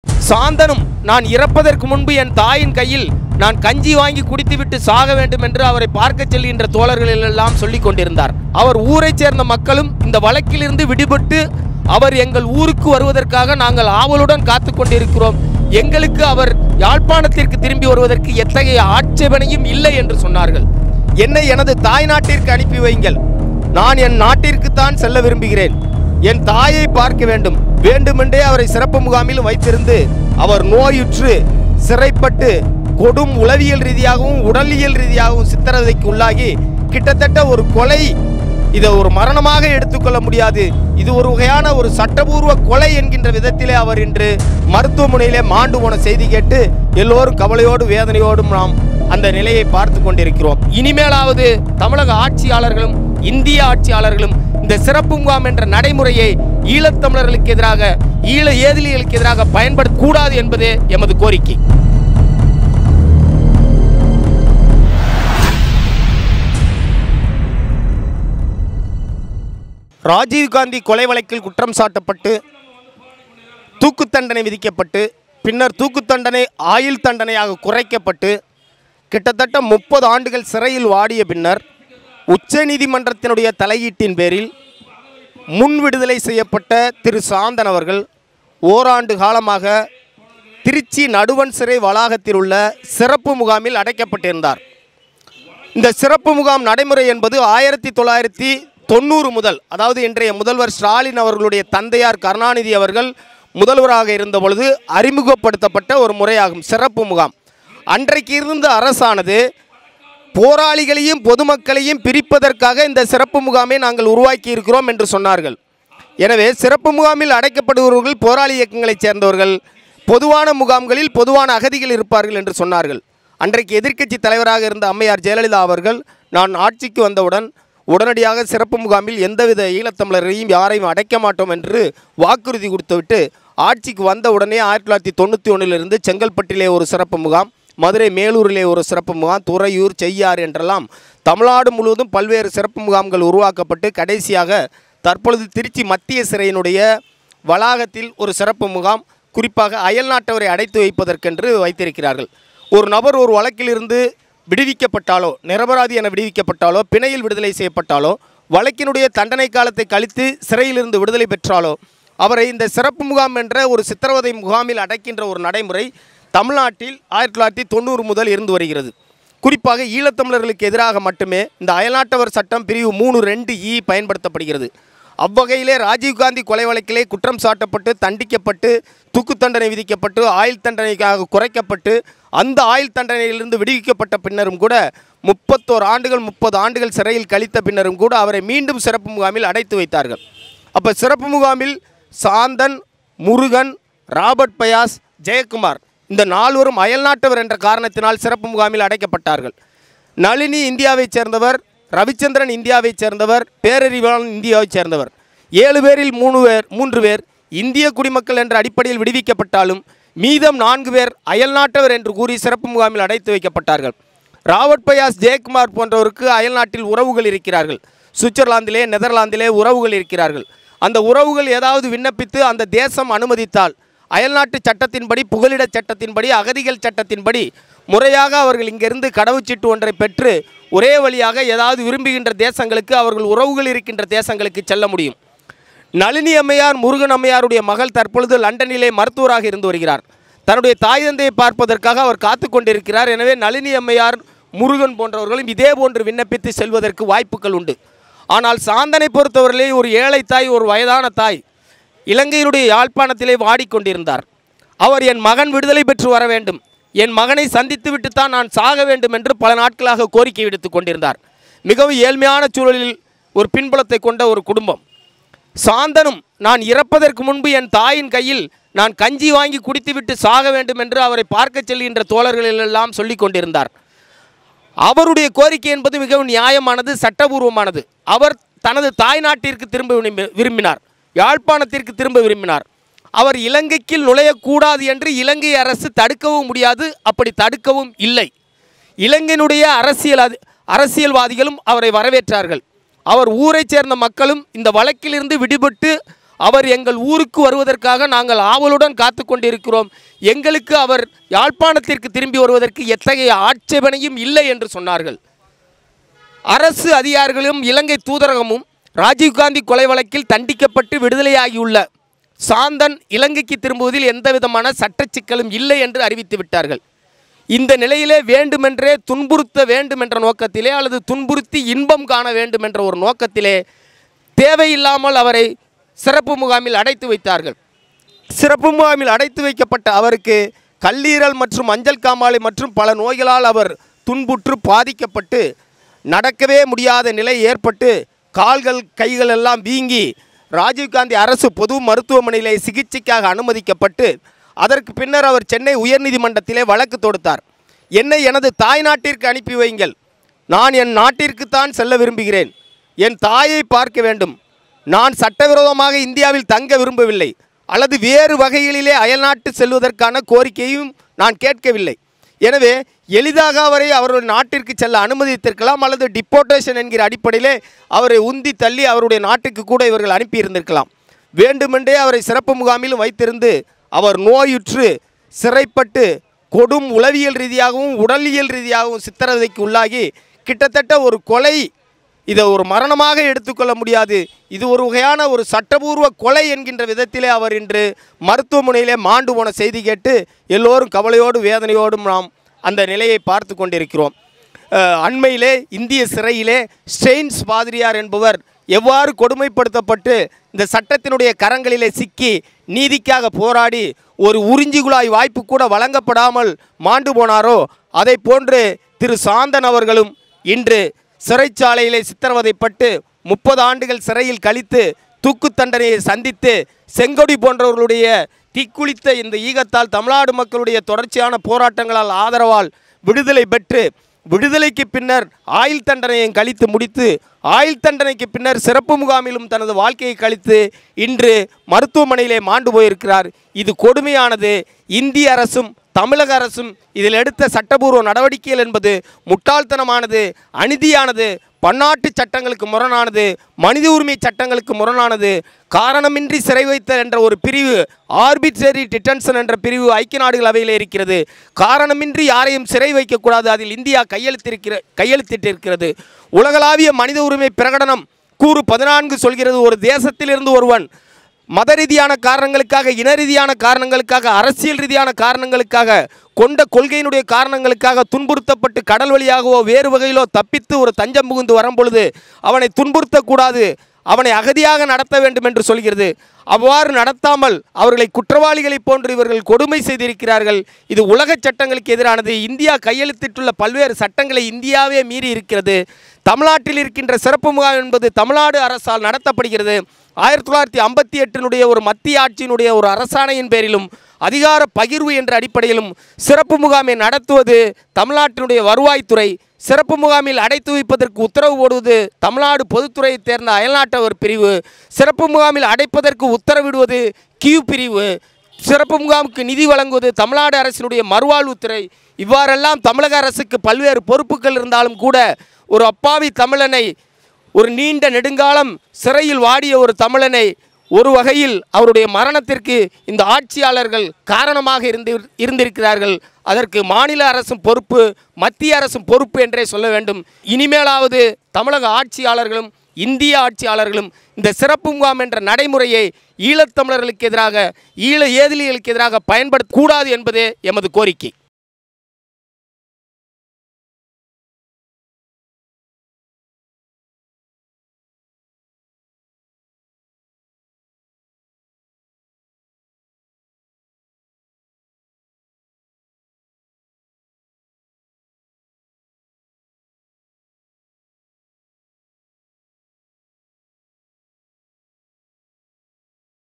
சாந்தனும் நான் இறப்பதற்கு முன்பு என் தாயின் கையில் நான் கஞ்சி வாங்கி குடித்துவிட்டு சாக வேண்டும் என்று அவரை பார்க்க செல்கின்ற தோழர்கள் எல்லாம் சொல்லிக் கொண்டிருந்தார். அவர் ஊரைச் சேர்ந்த மக்களும் இந்த வழக்கிலிருந்து விடுபட்டு அவர் எங்கள் ஊருக்கு வருவதற்காக நாங்கள் ஆவலுடன் காத்து கொண்டிருக்கிறோம், எங்களுக்கு அவர் யாழ்ப்பாணத்திற்கு திரும்பி வருவதற்கு எத்தகைய ஆட்சேபனையும் இல்லை என்று சொன்னார்கள். என்னை எனது தாய் நாட்டிற்கு அனுப்பி வைங்கள், நான் என் நாட்டிற்குத்தான் செல்ல விரும்புகிறேன், என் தாயை பார்க்க வேண்டும். வேண்டுமென்றே அவரை சிறப்பு முகாமில் வைத்திருந்து அவர் நோயுற்று சிறைப்பட்டு கொடும் உளவியல் ரீதியாகவும் உடலியல் ரீதியாகவும் சித்திரவதைக்கு உள்ளாகி கிட்டத்தட்ட ஒரு கொலை, இதை ஒரு மரணமாக எடுத்துக்கொள்ள முடியாது, இது ஒரு வகையான ஒரு சட்டபூர்வ கொலை என்கின்ற விதத்திலே அவர் இன்று மருத்துவமனையிலே மாண்டு போன செய்தி கேட்டு எல்லோரும் கவலையோடு வேதனையோடும் நாம் அந்த நிலையை பார்த்து கொண்டிருக்கிறோம். இனிமேலாவது தமிழக ஆட்சியாளர்களும் இந்திய ஆட்சியாளர்களும் இந்த சிறப்பு முகாம் என்ற நடைமுறையை ஈழத்தமிழர்களுக்கு எதிராக, ஈழ ஏதிலிகளுக்கு எதிராக பயன்படுத்தக்கூடாது என்பதே எமது கோரிக்கை. ராஜீவ்காந்தி கொலை வழக்கில் குற்றம் சாட்டப்பட்டு தூக்கு தண்டனை விதிக்கப்பட்டு பின்னர் தூக்கு தண்டனை ஆயுள் தண்டனையாக குறைக்கப்பட்டு கிட்டத்தட்ட 30 ஆண்டுகள் சிறையில் வாடிய பின்னர் உச்சநீதிமன்றத்தினுடைய தலையீட்டின் பேரில் முன் விடுதலை செய்யப்பட்ட திரு சாந்தன் அவர்கள் ஓராண்டு காலமாக திருச்சி நடுவன் சிறை வளாகத்தில் உள்ள சிறப்பு முகாமில் அடைக்கப்பட்டிருந்தார். இந்த சிறப்பு முகாம் நடைமுறை என்பது 1990 முதல், அதாவது இன்றைய முதல்வர் ஸ்டாலின் அவர்களுடைய தந்தையார் கருணாநிதி அவர்கள் முதல்வராக இருந்த பொழுது அறிமுகப்படுத்தப்பட்ட ஒரு முறையாகும் சிறப்பு முகாம். அன்றைக்கு இருந்த அரசானது போராளிகளையும் பொதுமக்களையும் பிரிப்பதற்காக இந்த சிறப்பு முகாமை நாங்கள் உருவாக்கி இருக்கிறோம் என்று சொன்னார்கள். எனவே சிறப்பு முகாமில் அடைக்கப்படுபவர்கள் போராளி இயக்கங்களைச் சேர்ந்தவர்கள், பொதுவான முகாம்களில் பொதுவான அகதிகள் இருப்பார்கள் என்று சொன்னார்கள். அன்றைக்கு எதிர்க்கட்சி தலைவராக இருந்த அம்மையார் ஜெயலலிதா அவர்கள் நான் ஆட்சிக்கு வந்தவுடன் உடனடியாக சிறப்பு முகாமில் எந்தவித ஈழத்தமிழரையும் யாரையும் அடைக்க மாட்டோம் என்று வாக்குறுதி கொடுத்துவிட்டு ஆட்சிக்கு வந்த உடனே 1991 செங்கல்பட்டிலே ஒரு சிறப்பு முகாம், மதுரை மேலூரிலே ஒரு சிறப்பு முகாம், துறையூர், செய்யாறு என்றெல்லாம் தமிழ்நாடு முழுவதும் பல்வேறு சிறப்பு முகாம்கள் உருவாக்கப்பட்டு கடைசியாக தற்பொழுது திருச்சி மத்திய சிறையினுடைய வளாகத்தில் ஒரு சிறப்பு முகாம், குறிப்பாக அயல்நாட்டவரை அடைத்து வைப்பதற்கென்று வைத்திருக்கிறார்கள். ஒரு நபர் ஒரு வழக்கிலிருந்து விடுவிக்கப்பட்டாலோ, நிரபராதி என விடுவிக்கப்பட்டாலோ, பிணையில் விடுதலை செய்யப்பட்டாலோ, வழக்கினுடைய தண்டனை காலத்தை கழித்து சிறையிலிருந்து விடுதலை பெற்றாலோ அவரை இந்த சிறப்பு முகாம் என்ற ஒரு சித்திரவதை முகாமில் அடைக்கின்ற ஒரு நடைமுறை தமிழ்நாட்டில் 1990 முதல் இருந்து வருகிறது. குறிப்பாக ஈழத்தமிழர்களுக்கு எதிராக மட்டுமே இந்த அயல்நாட்டவர் சட்டம் பிரிவு 3(2)E பயன்படுத்தப்படுகிறது. அவ்வகையிலே ராஜீவ்காந்தி கொலை வழக்கிலே குற்றம் சாட்டப்பட்டு தண்டிக்கப்பட்டு தூக்கு தண்டனை விதிக்கப்பட்டு ஆயுள் தண்டனைக்காக குறைக்கப்பட்டு அந்த ஆயுள் தண்டனையிலிருந்து விடுவிக்கப்பட்ட பின்னரும் கூட 30 ஆண்டுகள் சிறையில் கழித்த பின்னரும் கூட அவரை மீண்டும் சிறப்பு முகாமில் அடைத்து வைத்தார்கள். அப்போ சிறப்பு முகாமில் சாந்தன், முருகன், ராபர்ட் பயாஸ், ஜெயக்குமார் இந்த 4 பேரும் அயல்நாட்டவர் என்ற காரணத்தினால் சிறப்பு முகாமில் அடைக்கப்பட்டார்கள். நளினி இந்தியாவைச் சேர்ந்தவர், ரவிச்சந்திரன் இந்தியாவைச் சேர்ந்தவர், பேரறிவாளன் இந்தியாவைச் சேர்ந்தவர். 7 பேரில் 3 பேர் இந்திய குடிமக்கள் என்ற அடிப்படையில் விடுவிக்கப்பட்டாலும் மீதம் 4 பேர் அயல்நாட்டவர் என்று கூறி சிறப்பு முகாமில் அடைத்து வைக்கப்பட்டார்கள். ராபர்ட் பயாஸ், ஜெயக்குமார் போன்றவருக்கு அயல்நாட்டில் உறவுகள் இருக்கிறார்கள். சுவிட்சர்லாந்திலே, நெதர்லாந்திலே உறவுகள் இருக்கிறார்கள். அந்த உறவுகள் ஏதாவது விண்ணப்பித்து அந்த தேசம் அனுமதித்தால் அயல்நாட்டு சட்டத்தின்படி, புகலிட சட்டத்தின்படி, அகதிகள் சட்டத்தின்படி முறையாக அவர்கள் இங்கிருந்து கடவுச்சீட்டு ஒன்றை பெற்று ஒரே வழியாக ஏதாவது விரும்புகின்ற தேசங்களுக்கு, அவர்கள் உறவுகள் இருக்கின்ற தேசங்களுக்கு செல்ல முடியும். நளினி அம்மையார், முருகன் அம்மையாருடைய மகள் தற்பொழுது லண்டனிலே மருத்துவராக இருந்து வருகிறார். தன்னுடைய தாய் தந்தையை பார்ப்பதற்காக அவர் காத்து கொண்டிருக்கிறார். எனவே நளினி அம்மையார், முருகன் போன்றவர்களும் இதே போன்று விண்ணப்பித்து செல்வதற்கு வாய்ப்புகள் உண்டு. ஆனால் சாந்தனை பொறுத்தவரையிலே ஒரு ஏழை தாய், ஒரு வயதான தாய் இலங்கையினுடைய யாழ்ப்பாணத்திலே வாடிக்கொண்டிருந்தார். அவர் என் மகன் விடுதலை பெற்று வர வேண்டும், என் மகனை சந்தித்து விட்டுத்தான் நான் சாக வேண்டும் என்று பல நாட்களாக கோரிக்கை விடுத்து கொண்டிருந்தார். மிகவும் ஏழ்மையான சூழலில் ஒரு பின்புலத்தை கொண்ட ஒரு குடும்பம். சாந்தனும் நான் இறப்பதற்கு முன்பு என் தாயின் கையில் நான் கஞ்சி வாங்கி குடித்துவிட்டு சாக வேண்டும் என்று அவரை பார்க்க செல்கின்ற தோழர்களெல்லாம் சொல்லிக் கொண்டிருந்தார். அவருடைய கோரிக்கை என்பது மிகவும் நியாயமானது, சட்டபூர்வமானது. அவர் தனது தாய் நாட்டிற்கு திரும்ப விரும்பினார், யாழ்ப்பாணத்திற்கு திரும்ப விரும்பினார். அவர் இலங்கைக்கு நுழையக்கூடாது என்று இலங்கை அரசு தடுக்கவும் முடியாது, அப்படி தடுக்கவும் இல்லை. இலங்கையினுடைய அரசியல்வாதிகளும் அவரை வரவேற்றார்கள். அவர் ஊரைச் சேர்ந்த மக்களும் இந்த வழக்கிலிருந்து விடுபட்டு அவர் எங்கள் ஊருக்கு வருவதற்காக நாங்கள் ஆவலுடன் காத்து கொண்டிருக்கிறோம். எங்களுக்கு அவர் யாழ்ப்பாணத்திற்கு திரும்பி வருவதற்கு எத்தகைய ஆட்சேபனையும் இல்லை என்று சொன்னார்கள். அரசு அதிகாரிகளும் இலங்கை தூதரகமும் ராஜீவ்காந்தி கொலை வழக்கில் தண்டிக்கப்பட்டு விடுதலையாகியுள்ள சாந்தன் இலங்கைக்கு திரும்புவதில் எந்தவிதமான சட்ட சிக்கலும் இல்லை என்று அறிவித்து விட்டார்கள். இந்த நிலையிலே வேண்டுமென்றே துன்புறுத்த வேண்டும் என்ற நோக்கத்திலே அல்லது துன்புறுத்தி இன்பம் காண வேண்டும் என்ற ஒரு நோக்கத்திலே தேவையில்லாமல் அவரை சிறப்பு முகாமில் அடைத்து வைத்தார்கள். சிறப்பு முகாமில் அடைத்து வைக்கப்பட்ட அவருக்கு கல்லீரல் மற்றும் மஞ்சள் காமாலை மற்றும் பல நோய்களால் அவர் துன்புற்று பாதிக்கப்பட்டு நடக்கவே முடியாத நிலை ஏற்பட்டு கால்கள் கைகள் எல்லாம் வீங்கி ராஜீவ்காந்தி அரசு பொது மருத்துவமனையிலே சிகிச்சைக்காக அனுமதிக்கப்பட்டு அதற்கு பின்னர் அவர் சென்னை உயர்நீதிமன்றத்திலே வழக்கு தொடுத்தார். என்னை எனது தாய் நாட்டிற்கு அனுப்பி வையுங்கள், நான் என் நாட்டிற்குத்தான் செல்ல விரும்புகிறேன், என் தாயை பார்க்க வேண்டும், நான் சட்டவிரோதமாக இந்தியாவில் தங்க விரும்பவில்லை அல்லது வேறு வகைகளிலே அயல்நாட்டு செல்வதற்கான கோரிக்கையும் நான் கேட்கவில்லை. எனவே எளிதாக அவருடைய நாட்டிற்கு செல்ல அனுமதித்திருக்கலாம் அல்லது டிப்போர்டேஷன் என்கிற அடிப்படையிலே அவரை உந்தி தள்ளி அவருடைய நாட்டுக்கு கூட இவர்கள் அனுப்பியிருந்திருக்கலாம். வேண்டுமென்றே அவரை சிறப்பு முகாமிலும் வைத்திருந்து அவர் நோயுற்று சிறைப்பட்டு கொடும் உளவியல் ரீதியாகவும் உடலியல் ரீதியாகவும் சித்திரவதைக்கு உள்ளாகி கிட்டத்தட்ட ஒரு கொலை, இதை ஒரு மரணமாக எடுத்துக்கொள்ள முடியாது, இது ஒரு வகையான ஒரு சட்டபூர்வ கொலை என்கின்ற விதத்திலே அவர் இன்று மருத்துவமனையிலே மாண்டு போன செய்தி கேட்டு எல்லோரும் கவலையோடு வேதனையோடும் நாம் அந்த நிலையை பார்த்து கொண்டிருக்கிறோம். அண்மையிலே இந்திய சிறையிலே ஸ்டெயின்ஸ் பாதிரியார் என்பவர் எவ்வாறு கொடுமைப்படுத்தப்பட்டு இந்த சட்டத்தினுடைய கரங்களிலே சிக்கி நீதிக்காக போராடி ஒரு உறிஞ்சி குழாய் வாய்ப்பு கூட வழங்கப்படாமல் மாண்டு போனாரோ அதை போன்று திரு சாந்தன் அவர்களும் இன்று சிறைச்சாலையிலே சித்திரவதைப்பட்டு 30 ஆண்டுகள் சிறையில் கழித்து தூக்கு தண்டனையை சந்தித்து செங்கொடி போன்றவர்களுடைய தீக்குளித்த இந்த ஈகத்தால் தமிழ்நாடு மக்களுடைய தொடர்ச்சியான போராட்டங்களால் ஆதரவால் விடுதலை பெற்று விடுதலைக்கு பின்னர் ஆயுள் தண்டனையை கழித்து முடித்து ஆயுள் தண்டனைக்கு பின்னர் சிறப்பு முகாமிலும் தனது வாழ்க்கையை கழித்து இன்று மருத்துவமனையிலே மாண்டு போயிருக்கிறார். இது கொடுமையானது. இந்திய அரசும் தமிழக அரசும் இதில் எடுத்த சட்டபூர்வ நடவடிக்கைகள் என்பது முட்டாள்தனமானது, அநீதியானது, பன்னாட்டு சட்டங்களுக்கு முரணானது, மனித உரிமை சட்டங்களுக்கு முரணானது. காரணமின்றி சிறை வைத்தல் என்ற ஒரு பிரிவு, ஆர்பிட்ரரி டிடென்ஷன் என்ற பிரிவு ஐக்கிய நாடுகள் அவையில் இருக்கிறது. காரணமின்றி யாரையும் சிறை வைக்கக்கூடாது, அதில் இந்தியா கையெழுத்திட்டிருக்கிறது. உலகளாவிய மனித உரிமை பிரகடனம் கூறு 14 சொல்கிறது, ஒரு தேசத்திலிருந்து ஒருவன் மத ரீதியான காரணங்களுக்காக, இன ரீதியான காரணங்களுக்காக, அரசியல் ரீதியான காரணங்களுக்காக, கொண்ட கொள்கையினுடைய காரணங்களுக்காக துன்புறுத்தப்பட்டு கடல் வழியாகவோ வேறு வகையிலோ தப்பித்து ஒரு தஞ்சம் புகுந்து வரும்பொழுது அவனை துன்புறுத்தக்கூடாது, அவனை அகதியாக நடத்த வேண்டும் என்று சொல்கிறது. அவ்வாறு நடத்தாமல் அவர்களை குற்றவாளிகளைப் போன்று இவர்கள் கொடுமை செய்திருக்கிறார்கள். இது உலக சட்டங்களுக்கு எதிரானது. இந்தியா கையெழுத்திட்டுள்ள பல்வேறு சட்டங்களை இந்தியாவே மீறி இருக்கிறது. தமிழ்நாட்டில் இருக்கின்ற சிறப்பு முகாம் என்பது தமிழ்நாடு அரசால் நடத்தப்படுகிறது. 1958 ஒரு மத்திய ஆட்சியினுடைய ஒரு அரசாணையின் பேரிலும் அதிகார பகிர்வு என்ற அடிப்படையிலும் சிறப்பு முகாமை நடத்துவது தமிழ்நாட்டினுடைய வருவாய்த்துறை. சிறப்பு முகாமில் அடைத்து வைப்பதற்கு உத்தரவு போடுவது தமிழ்நாடு பொதுத்துறையை தேர்ந்த அயல்நாட்டவர் பிரிவு. சிறப்பு முகாமில் அடைப்பதற்கு உத்தரவிடுவது கியூ பிரிவு. சிறப்பு முகாமுக்கு நிதி வழங்குவது தமிழ்நாடு அரசினுடைய மறுவாழ்வுத்துறை. இவ்வாறெல்லாம் தமிழக அரசுக்கு பல்வேறு பொறுப்புகள் இருந்தாலும் கூட ஒரு அப்பாவி தமிழனை, ஒரு நீண்ட நெடுங்காலம் சிறையில் வாடிய ஒரு தமிழனை ஒரு வகையில் அவருடைய மரணத்திற்கு இந்த ஆட்சியாளர்கள் காரணமாக இருந்திருக்கிறார்கள். அதற்கு மாநில அரசும் பொறுப்பு, மத்திய அரசும் பொறுப்பு என்றே சொல்ல வேண்டும். இனிமேலாவது தமிழக ஆட்சியாளர்களும் இந்திய ஆட்சியாளர்களும் இந்த சிறப்பு முகாம் என்ற நடைமுறையை ஈழத்தமிழர்களுக்கு எதிராக, ஈழ ஏதிலிகளுக்கு எதிராக பயன்படுத்தக்கூடாது என்பதே எமது கோரிக்கை.